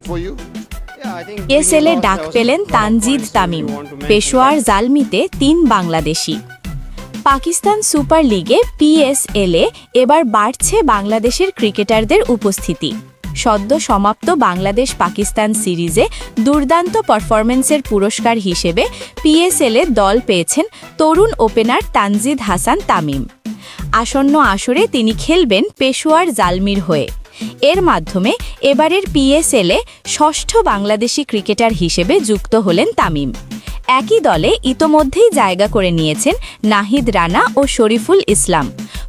for you? Yeah, I think পিএসএলে ডাক পেলেন Tanzid Tamim, Peshawar জালমিতে ৩ Bangladeshi. Pakistan super লিগে পিএসএলে এবার বাড়ছে বাংলাদেশের ক্রিকেটারদের উপস্থিতি। সদ্য সমাপ্ত বাংলাদেশ পাকিস্তান সিরিজে দুর্দান্ত পারফরম্যান্সের পুরস্কার হিসেবে পিএসএলে দল পেয়েছেন তরুণ ওপেনার তানজিদ হাসান তামিম। আসন্ন আসরে তিনি খেলবেন পেশোয়ার জালমির হয়ে। এর মাধ্যমে এবারের পিএসএলে ষষ্ঠ বাংলাদেশি ক্রিকেটার হিসেবে যুক্ত হলেন তামিম। একই দলে ইতোমধ্যেই জায়গা করে নিয়েছেন নাহিদ রানা ও শরীফুল ইসলাম।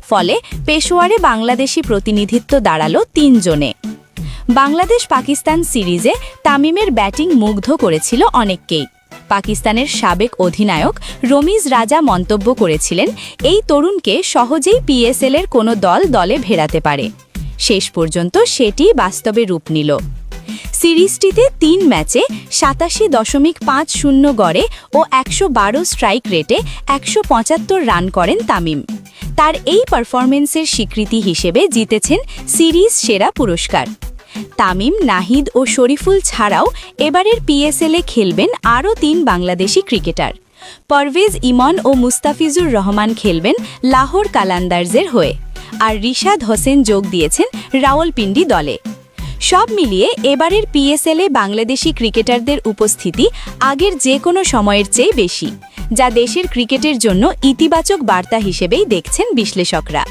ফলে পেশোয়ারে বাংলাদেশি প্রতিনিধিত্ব দাঁড়ালো ৩ জনে। বাংলাদেশ পাকিস্তান সিরিজে তামিমের ব্যাটিং মুগ্ধ করেছিল অনেককেই। পাকিস্তানের সাবেক অধিনায়ক রমিজ রাজা মন্তব্য করেছিলেন, এই তরুণকে সহজেই পিএসএলের কোনো দলে ভেড়াতে পারে। শেষ পর্যন্ত সেটি বাস্তবে রূপ নিল। সিরিজটিতে ৩ ম্যাচে ৮৭.৫০ গড়ে ও ১১২ স্ট্রাইক রেটে ১৭৫ রান করেন তামিম। তার এই পারফরম্যান্সের স্বীকৃতি হিসেবে জিতেছেন সিরিজ সেরা পুরস্কার। তামিম, নাহিদ ও শরীফুল ছাড়াও এবারের পিএসএলে খেলবেন আরও ৩ বাংলাদেশি ক্রিকেটার। পারভেজ ইমন ও মুস্তাফিজুর রহমান খেলবেন লাহোর কালান্দার্সের হয়ে, আর রিশাদ হোসেন যোগ দিয়েছেন রাওয়ালপিন্ডি দলে। সব মিলিয়ে এবারের পিএসএলে বাংলাদেশি ক্রিকেটারদের উপস্থিতি আগের যে কোনো সময়ের চেয়ে বেশি, যা দেশের ক্রিকেটের জন্য ইতিবাচক বার্তা হিসেবেই দেখছেন বিশ্লেষকরা।